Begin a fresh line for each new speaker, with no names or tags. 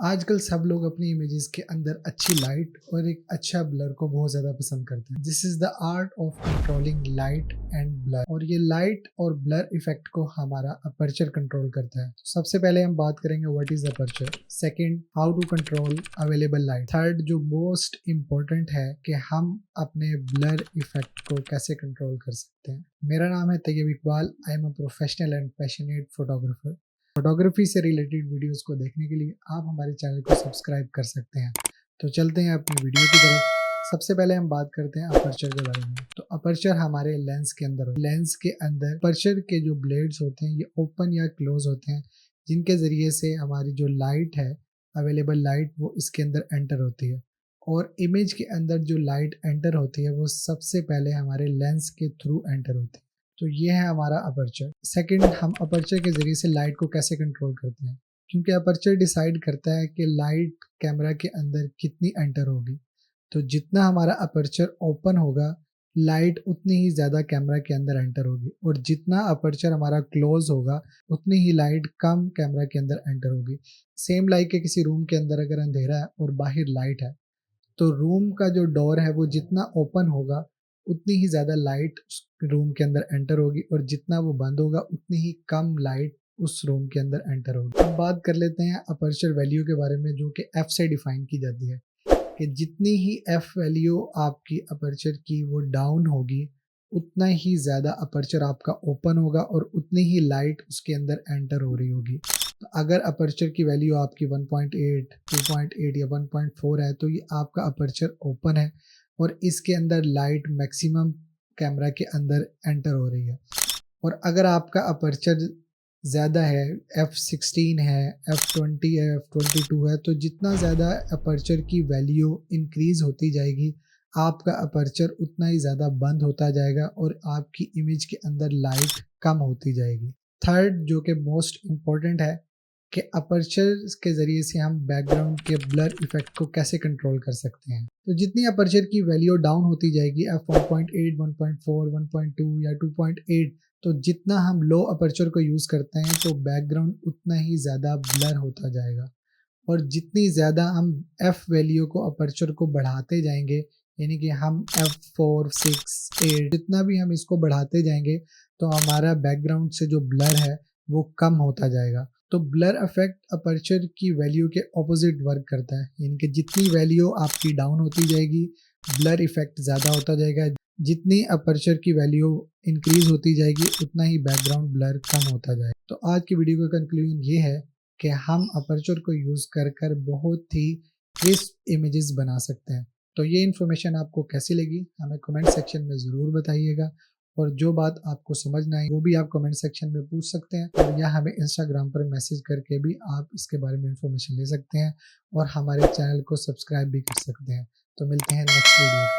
आजकल सब लोग अपनी इमेजेस के अंदर अच्छी लाइट और एक अच्छा ब्लर को बहुत ज़्यादा पसंद करते हैं। This is the art of controlling light and blur, और ये लाइट और ब्लर इफेक्ट को हमारा अपर्चर कंट्रोल करता है। तो सबसे पहले हम बात करेंगे what is aperture, second how to control available light, third जो मोस्ट इम्पोर्टेंट है कि हम अपने ब्लर इफेक्ट को कैसे कंट्रोल कर सकते हैं। मेरा नाम है Tayyab Iqbal. I am a professional and passionate photographer. Photography से रिलेटेड वीडियोस को देखने के लिए आप हमारे चैनल को सब्सक्राइब कर सकते हैं। तो चलते हैं अपनी वीडियो की तरफ। सबसे पहले हम बात करते हैं अपर्चर के बारे में। तो अपर्चर हमारे लेंस के अंदर, लेंस के अंदर अपर्चर के जो ब्लेड्स होते हैं ये ओपन या क्लोज होते हैं, जिनके ज़रिए से हमारी जो लाइट है, अवेलेबल लाइट, वो इसके अंदर एंटर होती है। और इमेज के अंदर जो लाइट एंटर होती है वो सबसे पहले हमारे लेंस के थ्रू एंटर होती है। तो ये है हमारा अपर्चर। सेकंड, हम अपर्चर के ज़रिए से लाइट को कैसे कंट्रोल करते हैं, क्योंकि अपर्चर डिसाइड करता है कि लाइट कैमरा के अंदर कितनी एंटर होगी। तो जितना हमारा अपर्चर ओपन होगा, लाइट उतनी ही ज़्यादा कैमरा के अंदर एंटर होगी, और जितना अपर्चर हमारा क्लोज होगा उतनी ही लाइट कम कैमरा के अंदर एंटर होगी। सेम लाइक के किसी रूम के अंदर अगर अंधेरा है और बाहर लाइट है, तो रूम का जो डोर है वो जितना ओपन होगा उतनी ही ज़्यादा लाइट उस रूम के अंदर एंटर होगी, और जितना वो बंद होगा उतनी ही कम लाइट उस रूम के अंदर एंटर होगी। अब बात कर लेते हैं अपर्चर वैल्यू के बारे में, जो कि एफ से डिफाइन की जाती है कि जितनी ही एफ वैल्यू आपकी अपर्चर की वो डाउन होगी, उतना ही ज़्यादा अपर्चर आपका ओपन होगा और उतनी ही लाइट उसके अंदर एंटर हो रही होगी। तो अगर अपर्चर की वैल्यू आपकी 1.8, 2.8 या 1.4 है, तो ये आपका अपर्चर ओपन है और इसके अंदर लाइट मैक्सिमम कैमरा के अंदर एंटर हो रही है। और अगर आपका अपर्चर ज़्यादा है, F16 है, F20 है, F22 है, तो जितना ज़्यादा अपर्चर की वैल्यू इंक्रीज़ होती जाएगी, आपका अपर्चर उतना ही ज़्यादा बंद होता जाएगा और आपकी इमेज के अंदर लाइट कम होती जाएगी। थर्ड, जो कि मोस्ट इम्पॉर्टेंट है, कि अपर्चर के ज़रिए से हम बैकग्राउंड के ब्लर इफेक्ट को कैसे कंट्रोल कर सकते हैं। तो जितनी अपर्चर की वैल्यू डाउन होती जाएगी, f1.8, 1.4, 1.2 या 2.8, तो जितना हम लो अपर्चर को यूज़ करते हैं तो बैकग्राउंड उतना ही ज़्यादा ब्लर होता जाएगा। और जितनी ज़्यादा हम एफ वैल्यू को, अपर्चर को बढ़ाते जाएंगे, यानी कि हम f4, 6, 8 जितना भी हम इसको बढ़ाते जाएंगे, तो हमारा बैकग्राउंड से जो ब्लर है वो कम होता जाएगा। तो ब्लर इफेक्ट अपर्चर की वैल्यू के ऑपोजिट वर्क करता है, यानी कि जितनी वैल्यू आपकी डाउन होती जाएगी, ब्लर इफेक्ट ज़्यादा होता जाएगा। जितनी अपर्चर की वैल्यू इंक्रीज होती जाएगी, उतना ही बैकग्राउंड ब्लर कम होता जाएगा। तो आज की वीडियो का कंक्लूजन ये है कि हम अपर्चर को यूज़ कर बहुत ही क्रिस्प इमेजेस बना सकते हैं। तो ये इन्फॉर्मेशन आपको कैसी लगी हमें कमेंट सेक्शन में ज़रूर बताइएगा, और जो बात आपको समझ ना आई वो भी आप कमेंट सेक्शन में पूछ सकते हैं, और या हमें इंस्टाग्राम पर मैसेज करके भी आप इसके बारे में इन्फॉर्मेशन ले सकते हैं, और हमारे चैनल को सब्सक्राइब भी कर सकते हैं। तो मिलते हैं नेक्स्ट वीडियो में।